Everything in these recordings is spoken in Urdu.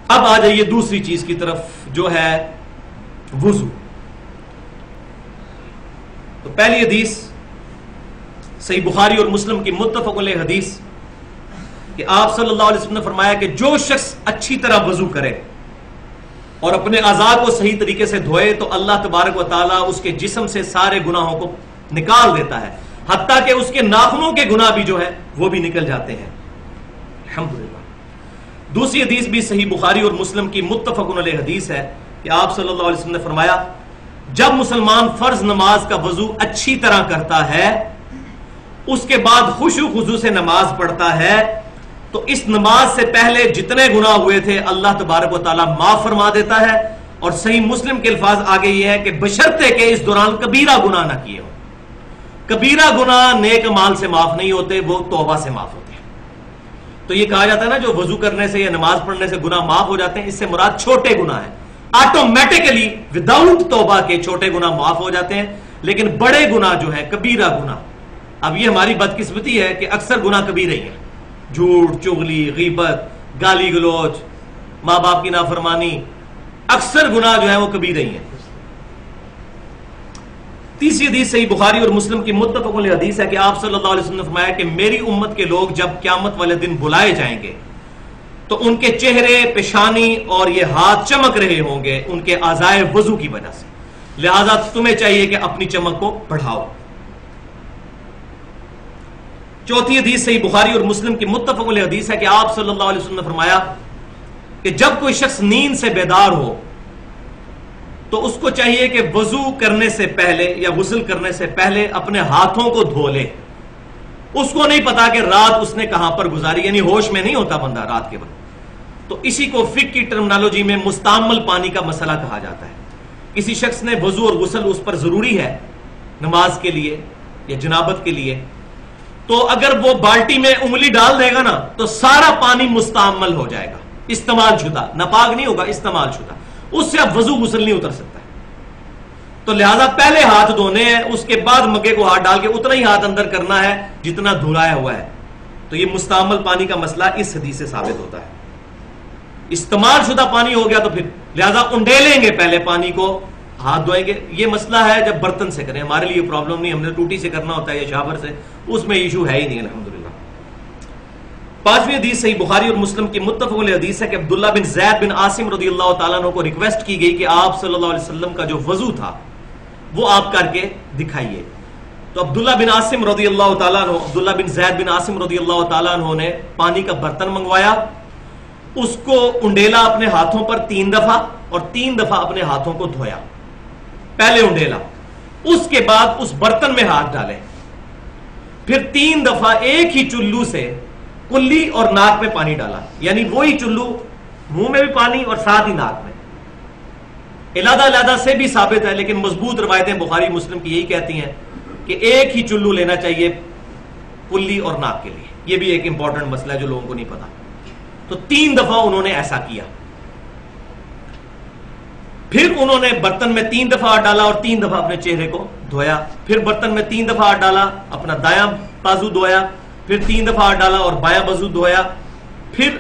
اب آ جائیے دوسری چیز کی طرف جو ہے وضو. تو پہلی حدیث صحیح بخاری اور مسلم کی متفق علیہ حدیث کہ آپ صلی اللہ علیہ وسلم نے فرمایا کہ جو شخص اچھی طرح وضو کرے اور اپنے اعضاء کو صحیح طریقے سے دھوئے تو اللہ تبارک و تعالیٰ اس کے جسم سے سارے گناہوں کو نکال دیتا ہے، حتیٰ کہ اس کے ناخنوں کے گناہ بھی جو ہے وہ بھی نکل جاتے ہیں. الحمدللہ. دوسری حدیث بھی صحیح بخاری اور مسلم کی متفق علیہ حدیث ہے کہ آپ صلی اللہ علیہ وسلم نے فرمایا جب مسلمان فرض نماز کا وضو اچھی طرح کرتا ہے، اس کے بعد خشوع خضوع سے نماز پڑھتا ہے، تو اس نماز سے پہلے جتنے گناہ ہوئے تھے اللہ تبارک و تعالیٰ معاف فرما دیتا ہے. اور صحیح مسلم کے الفاظ آگے یہ ہے کہ بشرطے کہ اس دوران کبیرہ گناہ نہ کیے ہوں. کبیرہ گناہ نیک اعمال سے معاف نہیں ہوتے، وہ توبہ سے معاف ہوتے ہیں. تو یہ کہا جاتا ہے نا جو وضو کرنے سے یا نماز پڑھنے سے گناہ معاف ہو جاتے ہیں، اس سے مراد چھوٹے گناہ ہیں. آٹومیٹیکلی وداؤٹ توبہ کے چھوٹے گناہ معاف ہو جاتے ہیں، لیکن بڑے گناہ جو ہیں کبیرہ گناہ، اب یہ ہماری بدقسمتی ہے کہ اکثر گناہ کبیرہ ہی ہیں. جھوٹ، چغلی، غیبت، گالی گلوچ، ماں باپ کی نافرمانی، اکثر گناہ جو ہیں وہ کبیرہ ہی ہیں. تیسری حدیث صحیح بخاری اور مسلم کی متفق علیہ حدیث ہے کہ آپ صلی اللہ علیہ وسلم نے فرمایا کہ میری امت کے لوگ جب قیامت والے دن بلائے جائیں گے تو ان کے چہرے، پیشانی اور یہ ہاتھ چمک رہے ہوں گے ان کے اعضائے وضو کی وجہ سے، لہذا تمہیں چاہیے کہ اپنی چمک کو بڑھاؤ. چوتھی حدیث صحیح بخاری اور مسلم کی متفق علیہ حدیث ہے کہ آپ صلی اللہ علیہ وسلم نے فرمایا کہ جب کوئی شخص نیند سے بیدار ہو تو اس کو چاہیے کہ وضو کرنے سے پہلے یا غسل کرنے سے پہلے اپنے ہاتھوں کو دھو لے. اس کو نہیں پتا کہ رات اس نے کہاں پر گزاری، یعنی ہوش میں نہیں ہوتا بندہ رات کے وقت. تو اسی کو فقہ کی ٹرمنالوجی میں مستعمل پانی کا مسئلہ کہا جاتا ہے. کسی شخص نے وضو اور غسل اس پر ضروری ہے نماز کے لیے یا جنابت کے لیے، تو اگر وہ بالٹی میں انگلی ڈال دے گا نا تو سارا پانی مستعمل ہو جائے گا، استعمال شدہ، ناپاک نہیں ہوگا، استعمال شدہ. اس سے اب وضو غسل نہیں اتر سکتا ہے. تو لہذا پہلے ہاتھ دھونے ہیں، اس کے بعد مگے کو ہاتھ ڈال کے اتنا ہی ہاتھ اندر کرنا ہے جتنا دھلایا ہوا ہے. تو یہ مستعمل پانی کا مسئلہ اس حدیث سے ثابت ہوتا ہے. استعمال شدہ پانی ہو گیا تو پھر لہذا انڈیلیں گے پہلے پانی کو، ہاتھ دھوئیں گے. یہ مسئلہ ہے جب برتن سے کریں، ہمارے لیے پرابلم نہیں، ہم نے ٹوٹی سے کرنا ہوتا ہے یا شاور سے، اس میں ایشو ہے ہی نہیں الحمدللہ. پانچویں حدیث صحیح بخاری اور مسلم کی متفق علیہ حدیث ہے کہ عبداللہ بن زید بن عاصم رضی اللہ تعالیٰ عنہ کو ریکویسٹ کی گئی کہ آپ صلی اللہ علیہ وسلم کا جو وضو تھا وہ آپ کر کے دکھائیے. تو عبداللہ بن عاصم رضی اللہ تعالیٰ عنہ، عبداللہ بن زید بن عاصم رضی اللہ تعالیٰ عنہ نے پانی کا برتن منگوایا، اس کو انڈیلا اپنے ہاتھوں پر 3 دفعہ اور 3 دفعہ اپنے ہاتھوں کو دھویا. پہلے انڈیلا، اس کے بعد اس برتن میں ہاتھ ڈالے، پھر 3 دفعہ ایک ہی چلو سے کلی اور ناک میں پانی ڈالا، یعنی وہی چلو منہ میں بھی پانی اور ساتھ ہی ناک میں. علیحدہ علیحدہ سے بھی ثابت ہے، لیکن مضبوط روایتیں بخاری مسلم کی یہی کہتی ہیں کہ ایک ہی چلو لینا چاہیے کلی اور ناک کے لیے. یہ بھی ایک امپورٹنٹ مسئلہ ہے جو لوگوں کو نہیں پتا. تو 3 دفعہ انہوں نے ایسا کیا، پھر انہوں نے برتن میں 3 دفعہ ہاتھ ڈالا اور 3 دفعہ اپنے چہرے کو دھویا، پھر برتن میں 3 دفعہ ہاتھ ڈالا، اپنا دایاں بازو دھویا، پھر 3 دفعہ ہاتھ ڈالا اور بایاں بازو دھویا. پھر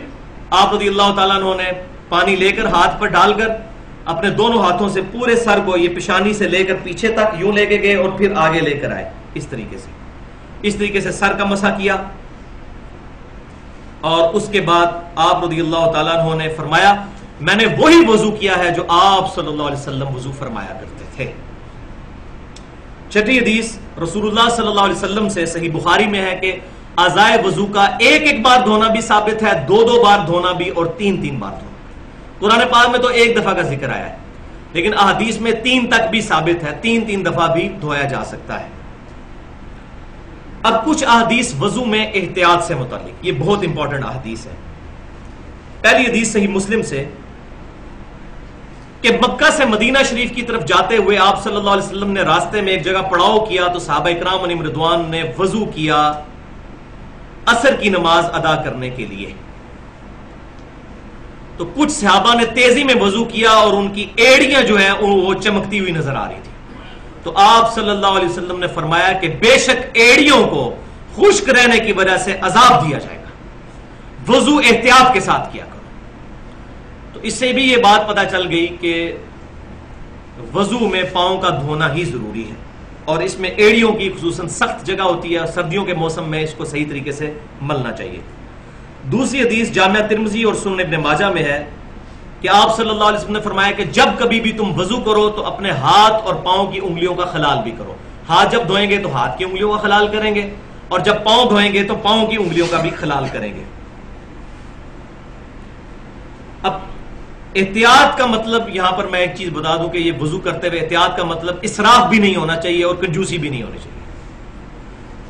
آپ رضی اللہ تعالیٰ عنہ نے پانی لے کر ہاتھ پر ڈال کر اپنے دونوں ہاتھوں سے پورے سر کو، یہ پیشانی سے لے کر پیچھے تک یوں لے کے گئے اور پھر آگے لے کر آئے. اس طریقے سے سر کا مسح کیا. اور اس کے بعد آپ رضی اللہ تعالیٰ عنہ نے فرمایا میں نے وہی وضو کیا ہے جو آپ صلی اللہ علیہ وسلم وضو فرمایا کرتے تھے. چھٹی حدیث رسول اللہ صلی اللہ علیہ وسلم سے صحیح بخاری میں ہے کہ اعضائے وضو کا ایک بار دھونا بھی ثابت ہے، 2 بار دھونا بھی اور 3 بار دھونا. قرآن پاک میں تو 1 دفعہ کا ذکر آیا ہے، لیکن احادیث میں 3 تک بھی ثابت ہے، 3 دفعہ بھی دھویا جا سکتا ہے. اب کچھ احادیث وضو میں احتیاط سے متعلق، یہ بہت امپورٹنٹ احادیث ہے. پہلی حدیث صحیح مسلم سے کہ مکہ سے مدینہ شریف کی طرف جاتے ہوئے آپ صلی اللہ علیہ وسلم نے راستے میں ایک جگہ پڑاؤ کیا تو صحابہ اکرام علیہم رضوان نے وضو کیا عصر کی نماز ادا کرنے کے لیے. تو کچھ صحابہ نے تیزی میں وضو کیا اور ان کی ایڑیاں جو ہیں وہ چمکتی ہوئی نظر آ رہی تھی. تو آپ صلی اللہ علیہ وسلم نے فرمایا کہ بے شک ایڑیوں کو خشک رہنے کی وجہ سے عذاب دیا جائے گا، وضو احتیاط کے ساتھ کیا کرو. تو اس سے بھی یہ بات پتہ چل گئی کہ وضو میں پاؤں کا دھونا ہی ضروری ہے، اور اس میں ایڑیوں کی خصوصاً سخت جگہ ہوتی ہے، سردیوں کے موسم میں اس کو صحیح طریقے سے ملنا چاہیے۔ دوسری حدیث جامعہ ترمذی اور سنن ابن ماجہ میں ہے کہ آپ صلی اللہ علیہ وسلم نے فرمایا کہ جب کبھی بھی تم وضو کرو تو اپنے ہاتھ اور پاؤں کی انگلیوں کا خلال بھی کرو۔ ہاتھ جب دھوئیں گے تو ہاتھ کی انگلیوں کا خلال کریں گے، اور جب پاؤں دھوئیں گے تو پاؤں کی انگلیوں کا بھی خلال کریں گے۔ اب احتیاط کا مطلب یہاں پر میں ایک چیز بتا دوں کہ یہ وضو کرتے ہوئے احتیاط کا مطلب اسراف بھی نہیں ہونا چاہیے اور کنجوسی بھی نہیں ہونی چاہیے،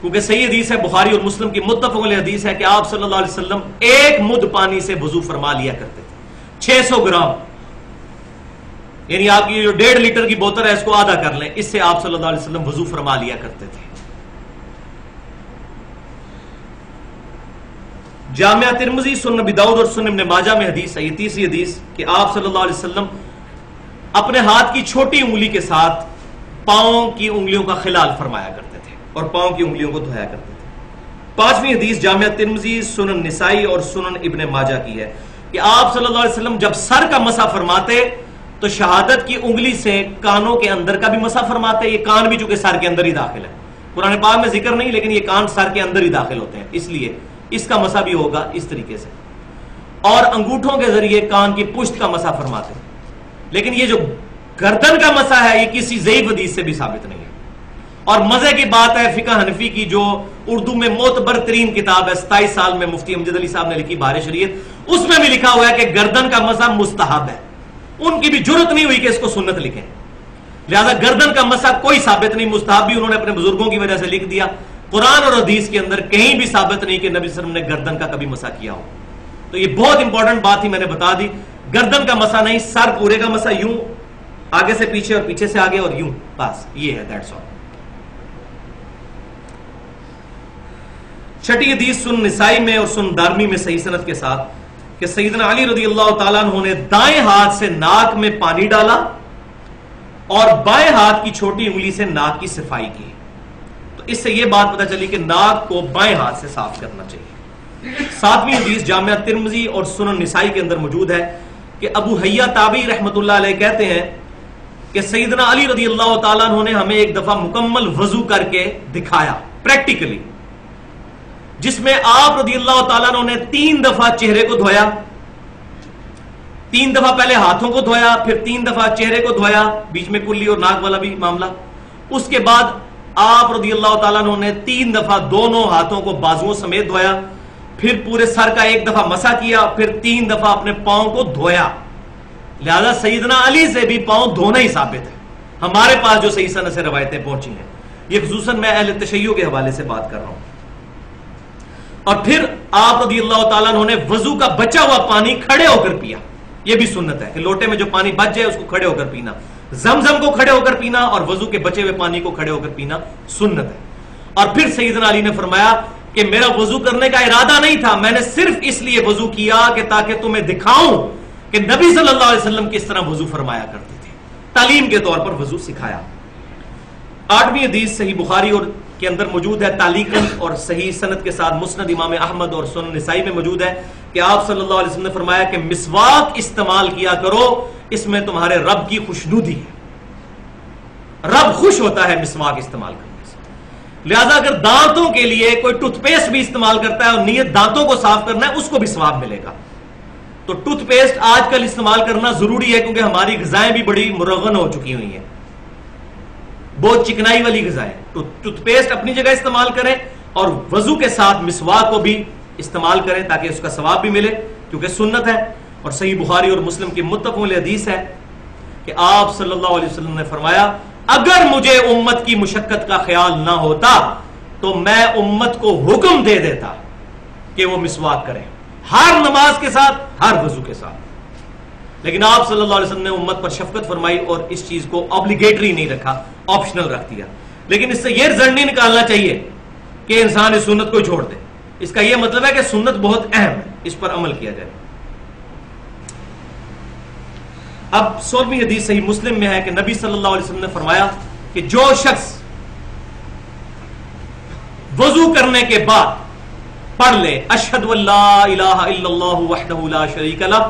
کیونکہ صحیح حدیث ہے، بخاری اور مسلم کی متفق علیہ حدیث ہے کہ آپ صلی اللہ علیہ وسلم ایک مد پانی سے وضو فرما لیا کرتے تھے، 600 گرام، یعنی آپ کی جو 1.5 لیٹر کی بوتل ہے اس کو آدھا کر لیں، اس سے آپ صلی اللہ علیہ وسلم وضو فرما لیا کرتے تھے۔ جامعہ ترمذی، سنن ابی داؤد اور سنن ابن ماجہ میں حدیث ہے، یہ تیسری حدیث، کہ آپ صلی اللہ علیہ وسلم اپنے ہاتھ کی چھوٹی انگلی کے ساتھ پاؤں کی انگلیوں کا خلال فرمایا کرتے تھے اور پاؤں کی انگلیوں کو دھویا کرتے تھے۔ پانچویں حدیث جامعہ ترمذی، سنن نسائی اور سنن ابن ماجہ کی ہے کہ آپ صلی اللہ علیہ وسلم جب سر کا مسح فرماتے تو شہادت کی انگلی سے کانوں کے اندر کا بھی مسح فرماتے۔ یہ کان بھی چونکہ سر کے اندر ہی داخل ہے، قرآن پاک میں ذکر نہیں، لیکن یہ کان سر کے اندر ہی داخل ہوتے ہیں، اس لیے اس کا مسح بھی ہوگا اس طریقے سے، اور انگوٹھوں کے ذریعے کان کی پشت کا مسح فرماتے ہیں۔ لیکن یہ جو گردن کا مسح ہے یہ کسی ضعیف حدیث سے بھی ثابت نہیں ہے، اور مزے کی بات ہے فقہ حنفی کی جو اردو میں معتبر ترین کتاب ہے، 27 سال میں مفتی امجد علی صاحب نے لکھی بہار شریعت، اس میں بھی لکھا ہوا ہے کہ گردن کا مسح مستحب ہے۔ ان کی بھی جرت نہیں ہوئی کہ اس کو سنت لکھیں، لہذا گردن کا مسح کوئی ثابت نہیں، مستحب بھی انہوں نے اپنے بزرگوں کی وجہ سے لکھ دیا۔ قرآن اور حدیث کے اندر کہیں بھی ثابت نہیں کہ نبی صلی اللہ علیہ وسلم نے گردن کا کبھی مسح کیا ہو۔ تو یہ بہت امپورٹنٹ بات ہی میں نے بتا دی، گردن کا مسح نہیں، سر پورے کا مسح، یوں آگے سے پیچھے اور پیچھے سے آگے اور یوں، بس یہ ہے، دیٹس آل۔ چھٹی حدیث سنن نسائی میں اور سنن دارمی میں صحیح سند کے ساتھ کہ سیدنا علی رضی اللہ تعالیٰ عنہ نے دائیں ہاتھ سے ناک میں پانی ڈالا اور بائیں ہاتھ کی چھوٹی انگلی سے ناک کی صفائی کی۔ تو اس سے یہ بات پتہ چلی کہ ناک کو بائیں ہاتھ سے صاف کرنا چاہیے۔ ساتویں حدیث جامعہ ترمذی اور سنن نسائی کے اندر موجود ہے کہ ابو حیا تابعی رحمۃ اللہ علیہ کہتے ہیں کہ سیدنا علی رضی اللہ تعالیٰ عنہ نے ہمیں ایک دفعہ مکمل وضو کر کے دکھایا پریکٹیکلی، جس میں آپ رضی اللہ تعالیٰ عنہ نے 3 دفعہ چہرے کو دھویا، 3 دفعہ پہلے ہاتھوں کو دھویا، پھر 3 دفعہ چہرے کو دھویا، بیچ میں کلی اور ناک والا بھی معاملہ۔ اس کے بعد آپ رضی اللہ تعالیٰ عنہ نے 3 دفعہ دونوں ہاتھوں کو بازوؤں سمیت دھویا، پھر پورے سر کا 1 دفعہ مسح کیا، پھر 3 دفعہ اپنے پاؤں کو دھویا۔ لہذا سیدنا علی سے بھی پاؤں دھونا ہی ثابت ہے، ہمارے پاس جو صحیح سند سے روایتیں پہنچی ہیں، یہ خصوصاً میں اہل تشیع کے حوالے سے بات کر رہا ہوں۔ اور پھر آپ رضی اللہ تعالیٰ عنہ نے وضو کا بچا ہوا پانی کھڑے ہو کر پیا، یہ بھی سنت ہے کہ لوٹے میں جو پانی بچ جائے اس کو کھڑے ہو کر پینا، زمزم کو کھڑے ہو کر پینا اور وضو کے بچے ہوئے پانی کو کھڑے ہو کر پینا سنت ہے۔ اور پھر سیدنا علی نے فرمایا کہ میرا وضو کرنے کا ارادہ نہیں تھا، میں نے صرف اس لیے وضو کیا کہ تاکہ تمہیں دکھاؤں کہ نبی صلی اللہ علیہ وسلم کس طرح وضو فرمایا کرتے تھے، تعلیم کے طور پر وضو سکھایا۔ 8ویں حدیث صحیح بخاری اور کے اندر موجود ہے تعلیقاً اور صحیح سند کے ساتھ، مسند امام احمد اور سنن نسائی میں موجود ہے کہ آپ صلی اللہ علیہ وسلم نے فرمایا کہ مسواک استعمال کیا کرو، اس میں تمہارے رب کی خوشنودی ہے، رب خوش ہوتا ہے مسواک استعمال کرنے سے۔ لہذا اگر دانتوں کے لیے کوئی ٹوتھ پیسٹ بھی استعمال کرتا ہے اور نیت دانتوں کو صاف کرنا ہے، اس کو بھی ثواب ملے گا۔ تو ٹوتھ پیسٹ آج کل استعمال کرنا ضروری ہے کیونکہ ہماری غذائیں بھی بڑی مرغن ہو چکی ہوئی ہیں، بہت چکنائی والی غذائیں۔ ٹوتھ پیسٹ اپنی جگہ استعمال کریں اور وضو کے ساتھ مسواک کو بھی استعمال کریں تاکہ اس کا ثواب بھی ملے، کیونکہ سنت ہے۔ اور صحیح بخاری اور مسلم کی متفق علیہ حدیث ہے کہ آپ صلی اللہ علیہ وسلم نے فرمایا اگر مجھے امت کی مشقت کا خیال نہ ہوتا تو میں امت کو حکم دے دیتا کہ وہ مسواک کریں، ہر نماز کے ساتھ، ہر وضو کے ساتھ۔ لیکن آپ صلی اللہ علیہ وسلم نے امت پر شفقت فرمائی اور اس چیز کو obligatory نہیں رکھا، آپشنل رکھ دیا۔ لیکن اس سے یہ رزلٹ نہیں نکالنا چاہیے کہ انسان اس سنت کو چھوڑ دے، اس کا یہ مطلب ہے کہ سنت بہت اہم ہے، اس پر عمل کیا جائے۔ اب 16ویں حدیث صحیح مسلم میں ہے کہ نبی صلی اللہ علیہ وسلم نے فرمایا کہ جو شخص وضو کرنے کے بعد پڑھ لے اشہد ان لا الہ الا اللہ وحدہ لا شریک لہ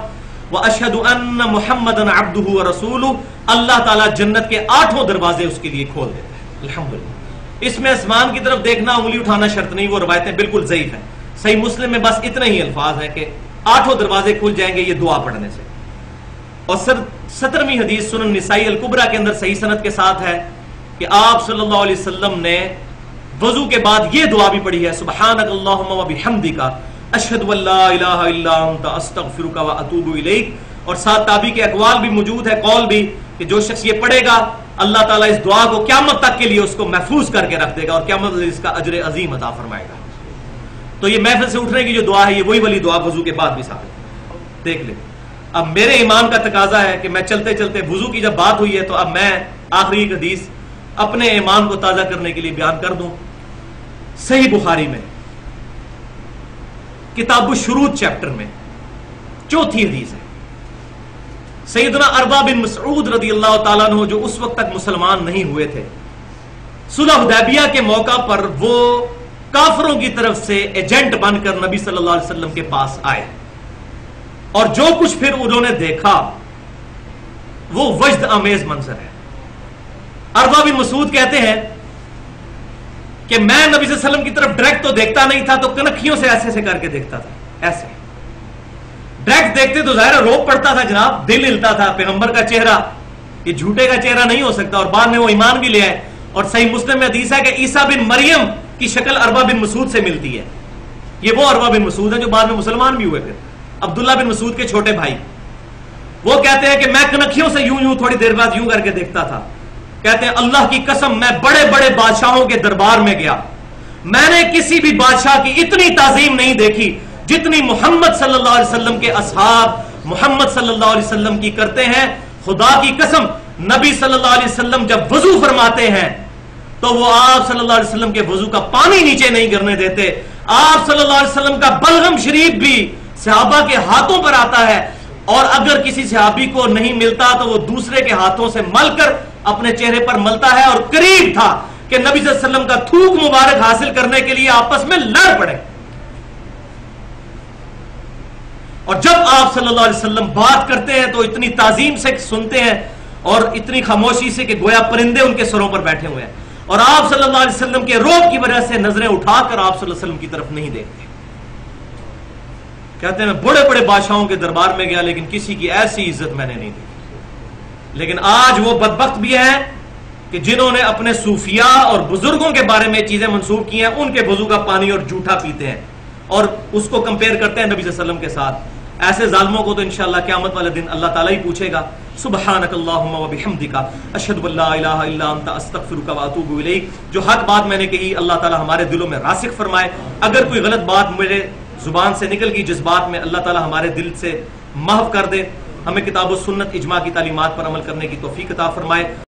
وَأَشْهَدُ أَنَّ مُحَمَّدًا عَبْدُهُ وَرَسُولُهُ، اللہ تعالیٰ جنت کے 8 دروازے اس کے لیے کھول دیتا ہے. الحمدللہ. اس میں آسمان کی طرف دیکھنا انگلی اٹھانا شرط نہیں، وہ روایتیں بالکل ضعیف ہیں. صحیح مسلم میں بس اتنے ہی الفاظ ہیں کہ 8 دروازے کھل جائیں گے یہ دعا پڑھنے سے. اور 17ویں حدیث سنن نسائی الکبریٰ کے اندر صحیح سند کے ساتھ ہے کہ آپ صلی اللہ علیہ وسلم نے وضو کے بعد یہ دعا بھی پڑھی ہے، سبحانک اللہم و بحمدک اشہد ان لا الہ الا انت استغفرک و اتوب الیک. اور ساتھ تابعی کے اقوال بھی موجود ہے، قول بھی، کہ جو شخص یہ پڑھے گا اللہ تعالیٰ اس دعا کو قیامت تک کے لیے اس کو محفوظ کر کے رکھ دے گا اور قیامت تک اس کا اجر عظیم عطا فرمائے گا. تو یہ محفل سے اٹھنے کی جو دعا ہے یہ وہی والی دعا وضو کے بعد بھی ثابت ہے. دیکھ لیں. اب میرے ایمان کا تقاضا ہے کہ میں چلتے چلتے وضو کی جب بات ہوئی ہے تو اب میں آخری حدیث اپنے ایمان کو تازہ کرنے کے لیے بیان کر دوں. صحیح بخاری میں کتاب الشروط چیپٹر میں 4تھی حدیث ہے. سیدنا اربا بن مسعود رضی اللہ تعالیٰ عنہ جو اس وقت تک مسلمان نہیں ہوئے تھے، صلح حدیبیہ کے موقع پر وہ کافروں کی طرف سے ایجنٹ بن کر نبی صلی اللہ علیہ وسلم کے پاس آئے، اور جو کچھ پھر انہوں نے دیکھا وہ وجد آمیز منظر ہے. اربا بن مسعود کہتے ہیں کہ میں نبی صلی اللہ علیہ وسلم کی طرف ڈائریکٹ تو دیکھتا نہیں تھا، تو کنکھیوں سے ایسے ایسے کر کے دیکھتا تھا. ایسے ڈائریکٹ دیکھتے تو ظاہر روک پڑتا تھا جناب، دل ہلتا تھا. پیغمبر کا چہرہ یہ جھوٹے کا چہرہ نہیں ہو سکتا. اور بعد میں وہ ایمان بھی لے آئے. اور صحیح مسلم میں حدیث ہے کہ عیسیٰ بن مریم کی شکل اربا بن مسعود سے ملتی ہے. یہ وہ اربا بن مسعود ہیں جو بعد میں مسلمان بھی ہوئے. پھر عبداللہ بن مسعود کے چھوٹے بھائی، وہ کہتے ہیں کہ میں کنکھیوں سے یوں تھوڑی دیر بعد یوں کر کے دیکھتا تھا. کہتے ہیں اللہ کی قسم میں بڑے بڑے بادشاہوں کے دربار میں گیا، میں نے کسی بھی بادشاہ کی اتنی تعظیم نہیں دیکھی جتنی محمد صلی اللہ علیہ وسلم کے اصحاب محمد صلی اللہ علیہ وسلم کی کرتے ہیں. خدا کی قسم نبی صلی اللہ علیہ وسلم جب وضو فرماتے ہیں تو وہ آپ صلی اللہ علیہ وسلم کے وضو کا پانی نیچے نہیں گرنے دیتے. آپ صلی اللہ علیہ وسلم کا بلغم شریف بھی صحابہ کے ہاتھوں پر آتا ہے، اور اگر کسی صحابی کو نہیں ملتا تو وہ دوسرے کے ہاتھوں سے مل کر اپنے چہرے پر ملتا ہے. اور قریب تھا کہ نبی صلی اللہ علیہ وسلم کا تھوک مبارک حاصل کرنے کے لیے آپس میں لڑ پڑے. اور جب آپ صلی اللہ علیہ وسلم بات کرتے ہیں تو اتنی تعظیم سے سنتے ہیں اور اتنی خاموشی سے کہ گویا پرندے ان کے سروں پر بیٹھے ہوئے ہیں. اور آپ صلی اللہ علیہ وسلم کے روب کی وجہ سے نظریں اٹھا کر آپ صلی اللہ علیہ وسلم کی طرف نہیں دیکھتے. کہتے ہیں میں بڑے بڑے بادشاہوں کے دربار میں گیا لیکن کسی کی ایسی عزت میں نے نہیں دیکھی. لیکن آج وہ بدبخت بھی ہیں کہ جنہوں نے اپنے صوفیاء اور بزرگوں کے بارے میں چیزیں منسوخ کی ہیں، ان کے وضو کا پانی اور جھوٹا پیتے ہیں اور اس کو کمپیئر کرتے ہیں نبی صلی اللہ علیہ وسلم کے ساتھ. ایسے ظالموں کو تو انشاءاللہ قیامت والے دن اللہ تعالیٰ ہی پوچھے گا. سبحانک اللہم و بحمدک اشہد ان لا الہ الا انت استغفرک و اتوب الیک. جو حق بات میں نے کہی اللہ تعالیٰ ہمارے دلوں میں راسخ فرمائے. اگر کوئی غلط بات میرے زبان سے نکل گئی جس بات میں اللہ تعالیٰ ہمارے دل سے محو کر دے. ہمیں کتاب و سنت اجماع کی تعلیمات پر عمل کرنے کی توفیق عطا فرمائے.